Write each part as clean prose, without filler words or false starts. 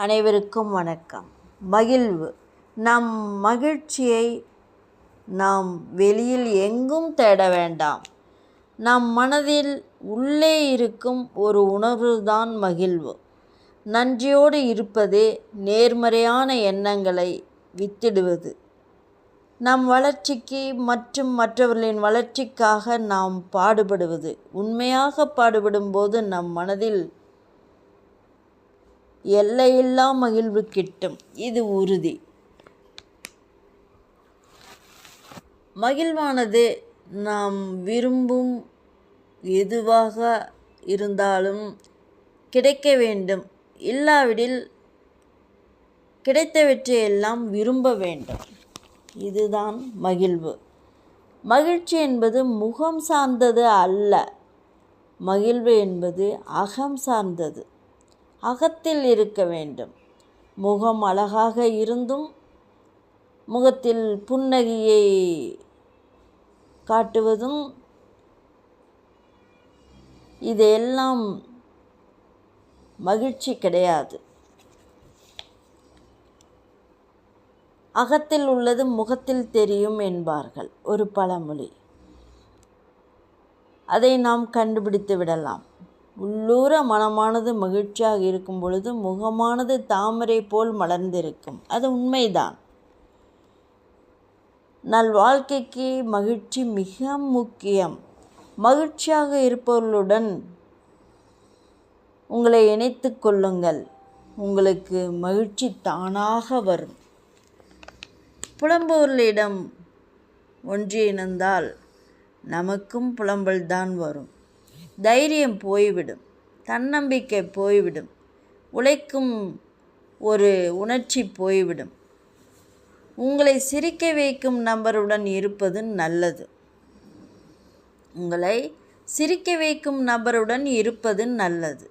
அனைவருக்கும் வணக்கம். மகிழ்வு. நம் மகிழ்ச்சியை நாம் வெளியில் எங்கும் தேட வேண்டாம். நம் மனதில் உள்ளே இருக்கும் ஒரு உணர்வுதான் மகிழ்வு. நன்றியோடு இருப்பதே நேர்மறையான எண்ணங்களை வித்திடுவது. நம் வளர்ச்சிக்கு மற்றும் மற்றவர்களின் வளர்ச்சிக்காக நாம் பாடுபடுவது. உண்மையாக பாடுபடும்போது நம் மனதில் எல்லையில்லா மகிழ்வு கிட்டும். இது உறுதி. மகிழ்வானது நாம் விரும்பும் எதுவாக இருந்தாலும் கிடைக்க வேண்டும். இல்லாவிடில் கிடைத்தவற்றையெல்லாம் விரும்ப வேண்டும். இதுதான் மகிழ்வு. மகிழ்ச்சி என்பது முகம் சார்ந்தது அல்ல. மகிழ்வு என்பது அகம் சார்ந்தது. அகத்தில் இருக்க வேண்டும். முகம் அழகாக இருந்தும் முகத்தில் புன்னகையை காட்டுவதும் இதெல்லாம் மகிழ்ச்சி கிடையாது. அகத்தில் உள்ளது முகத்தில் தெரியும் என்பார்கள் ஒரு பழமொழி. அதை நாம் கண்டுபிடித்து விடலாம். உள்ளூர மனமானது மகிழ்ச்சியாக இருக்கும் பொழுது முகமானது தாமரை போல் மலர்ந்திருக்கும். அது உண்மைதான். நல் வாழ்க்கைக்கு மகிழ்ச்சி மிக முக்கியம். மகிழ்ச்சியாக இருப்பவர்களுடன் உங்களை இணைத்து கொள்ளுங்கள். உங்களுக்கு மகிழ்ச்சி தானாக வரும். புலம்புவர்களிடம் ஒன்றி இணைந்தால் நமக்கும் புலம்பல்தான் வரும். தைரியம் போய்விடும். தன்னம்பிக்கை போய்விடும். உழைக்கும் ஒரு உணர்ச்சி போய்விடும். உங்களை சிரிக்க வைக்கும் நபருடன் இருப்பது நல்லது. உங்களை சிரிக்க வைக்கும் நபருடன் இருப்பது நல்லது.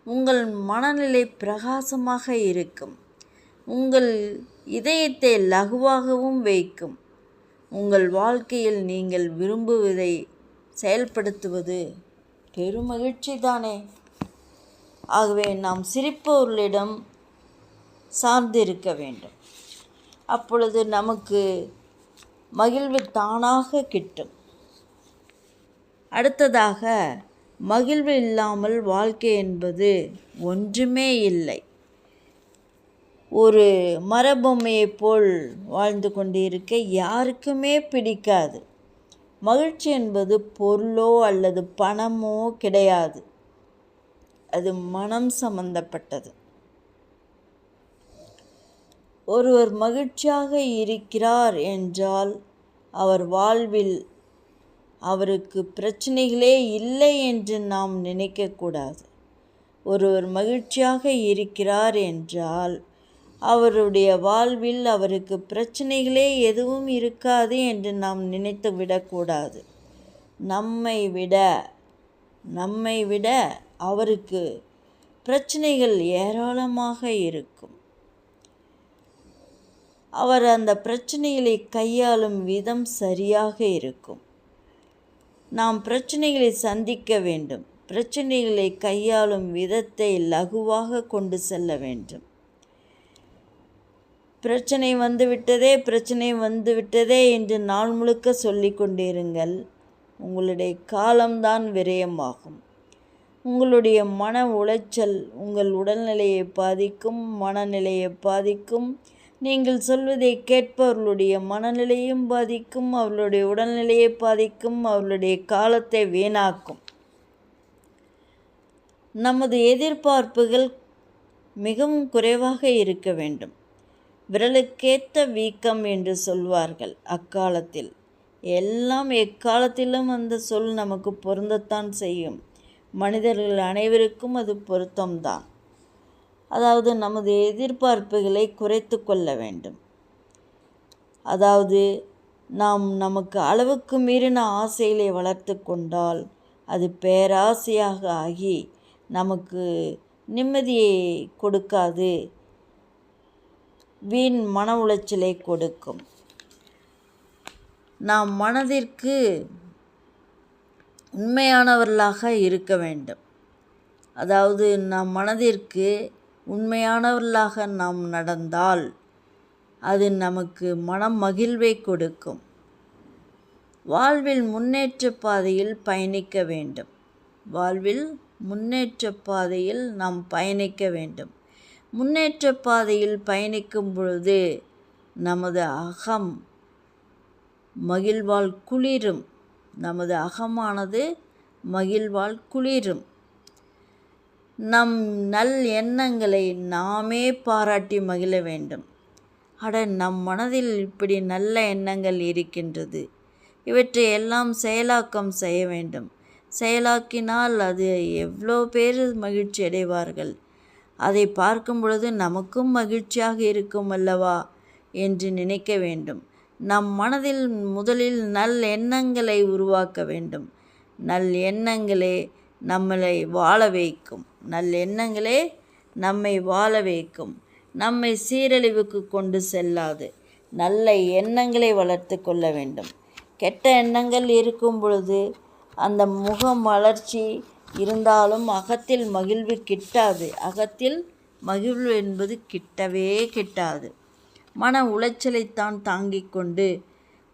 உங்கள் மனநிலை பிரகாசமாக இருக்கும். உங்கள் இதயத்தை லகுவாகவும் வைக்கும். உங்கள் வாழ்க்கையில் நீங்கள் விரும்புவதை செயல்படுத்துவது பெருமகிழ்ச்சி தானே. ஆகவே நாம் சிரிப்பவர்களிடம் சார்ந்திருக்க வேண்டும். அப்பொழுது நமக்கு மகிழ்வு தானாக கிட்டும். அடுத்ததாக, மகிழ்வு இல்லாமல் வாழ்க்கை என்பது ஒன்றுமே இல்லை. ஒரு மரபொம்மையைப் போல் வாழ்ந்து கொண்டிருக்க யாருக்குமே பிடிக்காது. மகிழ்ச்சி என்பது பொருளோ அல்லது பணமோ கிடையாது. அது மனம் சம்பந்தப்பட்டது. ஒருவர் மகிழ்ச்சியாக இருக்கிறார் என்றால் அவர் வாழ்வில் அவருக்கு பிரச்சனைகளே இல்லை என்று நாம் நினைக்கக்கூடாது. ஒருவர் மகிழ்ச்சியாக இருக்கிறார் என்றால் அவருடைய வாழ்வில் அவருக்கு பிரச்சனைகளே எதுவும் இருக்காது என்று நாம் நினைத்து விடக்கூடாது. நம்மை விட அவருக்கு பிரச்சனைகள் ஏராளமாக இருக்கும். அவர் அந்த பிரச்சனைகளை கையாளும் விதம் சரியாக இருக்கும். நாம் பிரச்சனைகளை சந்திக்க வேண்டும். பிரச்சனைகளை கையாளும் விதத்தை லகுவாக கொண்டு செல்ல வேண்டும். பிரச்சனை வந்துவிட்டதே என்று நாள் முழுக்க சொல்லி கொண்டிருங்கள். உங்களுடைய காலம்தான் விரயமாகும். உங்களுடைய மன உளைச்சல் உங்கள் உடல்நிலையை பாதிக்கும், மனநிலையை பாதிக்கும். நீங்கள் சொல்வதை கேட்பவர்களுடைய மனநிலையும் பாதிக்கும், அவர்களுடைய உடல்நிலையை பாதிக்கும், அவர்களுடைய காலத்தை வீணாக்கும். நமது எதிர்பார்ப்புகள் மிகவும் குறைவாக இருக்க வேண்டும். விரலுக்கேத்த வீக்கம் என்று சொல்வார்கள் அக்காலத்தில். எல்லாம் எக்காலத்திலும் அந்த சொல் நமக்கு பொருந்தத்தான் செய்யும். மனிதர்கள் அனைவருக்கும் அது பொருத்தம்தான். அதாவது நமது எதிர்பார்ப்புகளை குறைத்து கொள்ள வேண்டும். அதாவது நமக்கு அளவுக்கு மீறின ஆசைகளை வளர்த்து கொண்டால் அது பேராசையாக ஆகி நமக்கு நிம்மதியை கொடுக்காது, வீண் மன உளைச்சலை கொடுக்கும். நாம் மனதிற்கு உண்மையானவர்களாக இருக்க வேண்டும். அதாவது நம் மனதிற்கு உண்மையானவர்களாக நாம் நடந்தால் அது நமக்கு மனம் மகிழ்வை கொடுக்கும். வாழ்வில் முன்னேற்ற பாதையில் பயணிக்க வேண்டும். வாழ்வில் முன்னேற்ற பாதையில் நாம் பயணிக்க வேண்டும். முன்னேற்ற பாதையில் பயணிக்கும் பொழுது நமது அகம் மகிழ்வால் குளிரும். நமது அகமானது மகிழ்வால் குளிரும். நம் நல் எண்ணங்களை நாமே பாராட்டி மகிழ வேண்டும். நம் மனதில் இப்படி நல்ல எண்ணங்கள் இருக்கின்றது, இவற்றை எல்லாம் செயலாக்கம் செய்ய வேண்டும். செயலாக்கினால் அது எவ்வளோ பேர் மகிழ்ச்சி அடைவார்கள். அதை பார்க்கும் பொழுது நமக்கும் மகிழ்ச்சியாக இருக்கும் அல்லவா என்று நினைக்க வேண்டும். நம் மனதில் முதலில் நல் எண்ணங்களை உருவாக்க வேண்டும். நல் எண்ணங்களே நம்மளை வாழ வைக்கும். நல் எண்ணங்களே நம்மை வாழ வைக்கும். நம்மை சீரழிவுக்கு கொண்டு செல்லாது. நல்ல எண்ணங்களை வளர்த்து கொள்ள வேண்டும். கெட்ட எண்ணங்கள் இருக்கும் பொழுது அந்த முகம் வளர்ச்சி இருந்தாலும் அகத்தில் மகிழ்வு கிட்டாது. அகத்தில் மகிழ்வு என்பது கிட்டவே கிட்டாது. மன உளைச்சலைத்தான் தாங்கிக் கொண்டு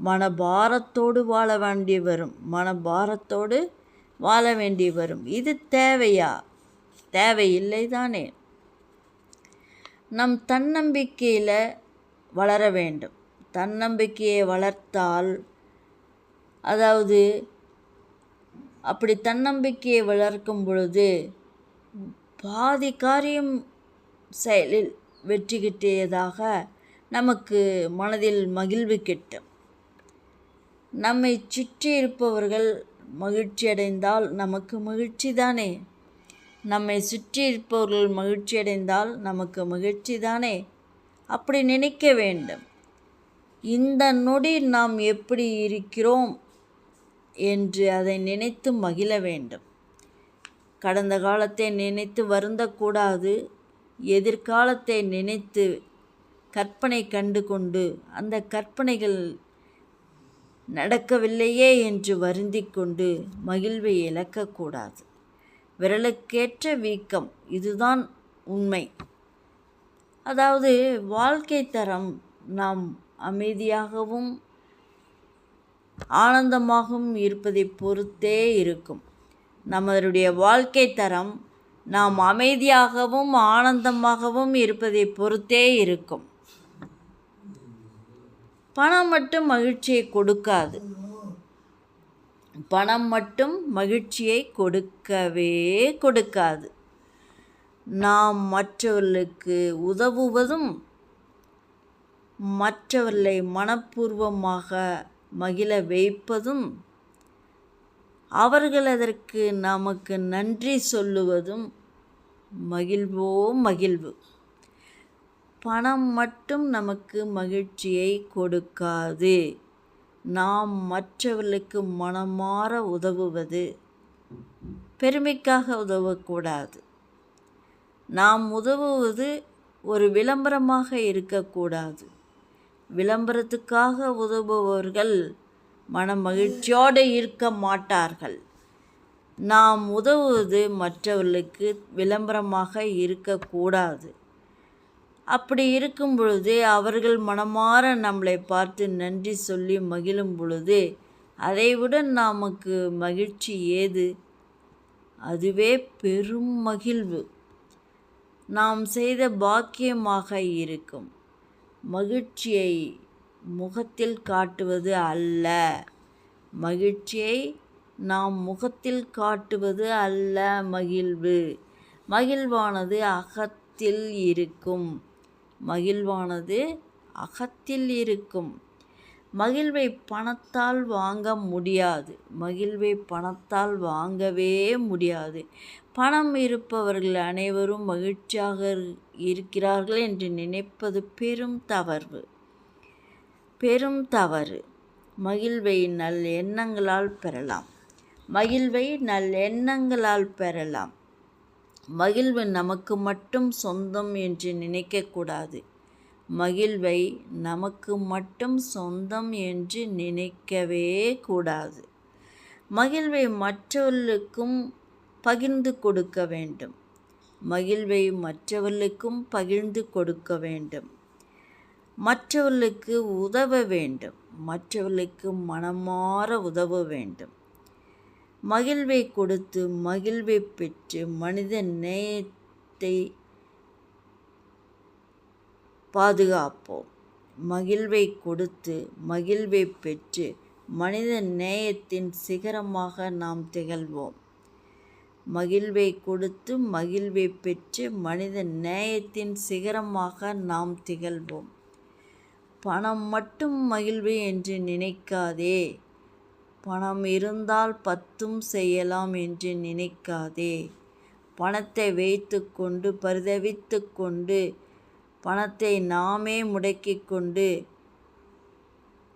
மனபாரத்தோடு வாழ வேண்டி வரும். மனபாரத்தோடு வாழ வேண்டி வரும். இது தேவையா? தேவையில்லை தானே. நம் தன்னம்பிக்கையில் வளர வேண்டும். தன்னம்பிக்கையை வளர்த்தால், அதாவது அப்படி தன்னம்பிக்கையை வளர்க்கும் பொழுது பாதி காரியம் செயலில் வெற்றி கிட்டியதாக நமக்கு மனதில் மகிழ்வு கிட்டும். நம்மை சுற்றி இருப்பவர்கள் மகிழ்ச்சி அடைந்தால் நமக்கு மகிழ்ச்சி தானே. நம்மை சுற்றி இருப்பவர்கள் மகிழ்ச்சி அடைந்தால் நமக்கு மகிழ்ச்சி தானே. அப்படி நினைக்க வேண்டும். இந்த நொடி நாம் எப்படி இருக்கிறோம் என்று அதை நினைத்து மகிழ வேண்டும். கடந்த காலத்தை நினைத்து வருந்தக்கூடாது. எதிர்காலத்தை நினைத்து கற்பனை கண்டு கொண்டு அந்த கற்பனைகள் நடக்கவில்லையே என்று வருந்திக் கொண்டு மகிழ்வை இழக்கக்கூடாது. விரலுக்கேற்ற வீக்கம், இதுதான் உண்மை. அதாவது வாழ்க்கை தரம் நாம் அமைதியாகவும் ஆனந்தமாகவும் இருப்பதை பொறுத்தே இருக்கும். நம்மளுடைய வாழ்க்கை தரம் நாம் அமைதியாகவும் ஆனந்தமாகவும் இருப்பதை பொறுத்தே இருக்கும். பணம் மட்டும் மகிழ்ச்சியை கொடுக்காது. பணம் மட்டும் மகிழ்ச்சியை கொடுக்கவே கொடுக்காது. நாம் மற்றவர்களுக்கு உதவுவதும் மற்றவர்களை மனப்பூர்வமாக மகிழ வைப்பதும் அவர்கள் அதற்கு நமக்கு நன்றி சொல்லுவதும் மகிழ்வோ மகிழ்வு. பணம் மட்டும் நமக்கு மகிழ்ச்சியை கொடுக்காது. நாம் மற்றவர்களுக்கு மனமாற உதவுவது, பெருமைக்காக உதவக்கூடாது. நாம் உதவுவது ஒரு விளம்பரமாக இருக்கக்கூடாது. விளம்பரத்துக்காக உதவுபவர்கள் மன மகிழ்ச்சியோடு இருக்க மாட்டார்கள். நாம் உதவுவது மற்றவர்களுக்கு விளம்பரமாக இருக்கக்கூடாது. அப்படி இருக்கும் பொழுது அவர்கள் மனமாற நம்மளை பார்த்து நன்றி சொல்லி மகிழும் பொழுது அதைவிட நமக்கு மகிழ்ச்சி ஏது? அதுவே பெரும் மகிழ்வு. நாம் செய்த பாக்கியமாக இருக்கும். மகிழ்ச்சியை முகத்தில் காட்டுவது அல்ல. மகிழ்ச்சியை நாம் முகத்தில் காட்டுவது அல்ல. மகிழ்வானது அகத்தில் இருக்கும். மகிழ்வானது அகத்தில் இருக்கும். மகிழ்வை பணத்தால் வாங்க முடியாது. மகிழ்வை பணத்தால் வாங்கவே முடியாது. பணம் இருப்பவர்கள் அனைவரும் மகிழ்ச்சியாக இருக்கிறார்கள் என்று நினைப்பது பெரும் தவறு. மகிழ்வை நல் எண்ணங்களால் பெறலாம். மகிழ்வு நமக்கு மட்டும் சொந்தம் என்று நினைக்கக்கூடாது. மகிழ்வை நமக்கு மட்டும் சொந்தம் என்று நினைக்கவே கூடாது. மகிழ்வை மற்றவர்களுக்கும் பகிர்ந்து கொடுக்க வேண்டும். மகிழ்வை மற்றவர்களுக்கும் பகிர்ந்து கொடுக்க வேண்டும். மற்றவர்களுக்கு உதவ வேண்டும். மற்றவர்களுக்கு மனமாற உதவ வேண்டும். மகிழ்வை கொடுத்து மகிழ்வை பெற்று மனித நேயத்தை பாதுகாப்போம். மகிழ்வை கொடுத்து மகிழ்வை பெற்று மனித நேயத்தின் சிகரமாக நாம் திகழ்வோம். மகிழ்வை கொடுத்து மகிழ்வை பெற்று மனித நேயத்தின் சிகரமாக நாம் திகழ்வோம். பணம் மட்டும் மகிழ்வு என்று நினைக்காதே. பணம் இருந்தால் 10ம் செய்யலாம் என்று நினைக்காதே. பணத்தை வைத்து கொண்டு பரிதவித்து கொண்டு பணத்தை நாமே முடக்கி கொண்டு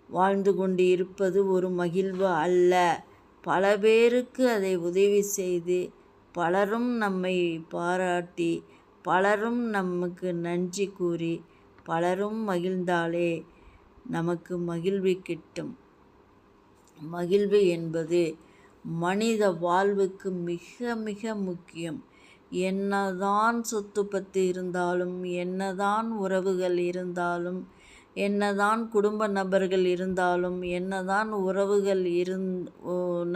வாழ்ந்து கொண்டு இருப்பது ஒரு மகிழ்வு அல்ல. பல பேருக்கு அதை உதவி செய்து பலரும் நம்மை பாராட்டி பலரும் நமக்கு நன்றி கூறி பலரும் மகிழ்ந்தாலே நமக்கு மகிழ்வு கிட்டும். மகிழ்வு என்பது மனித வாழ்வுக்கு மிக மிக முக்கியம். என்னதான் சொத்து பத்து இருந்தாலும், என்னதான் உறவுகள் இருந்தாலும், என்னதான் குடும்ப நபர்கள் இருந்தாலும், என்னதான் உறவுகள்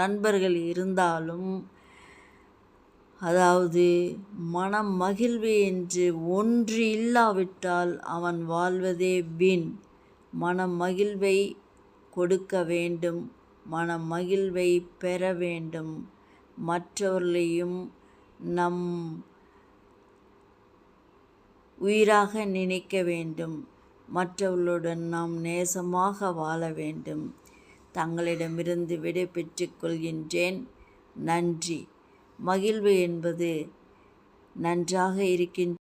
நண்பர்கள் இருந்தாலும், அதாவது மனம் மகிழ்வு என்று ஒன்று இல்லாவிட்டால் அவன் வாழ்வதே வீண். மனம் மகிழ்வை கொடுக்க வேண்டும். மனம் மகிழ்வை பெற வேண்டும். மற்றவர்களையும் நம் உயிராக நினைக்க வேண்டும். மற்றவர்களுடன் நாம் நேசமாக வாழ வேண்டும். தங்களிடமிருந்து விடை பெற்றுக் கொள்கின்றேன். நன்றி. மகிழ்வு என்பது நன்றாக இருக்கின்ற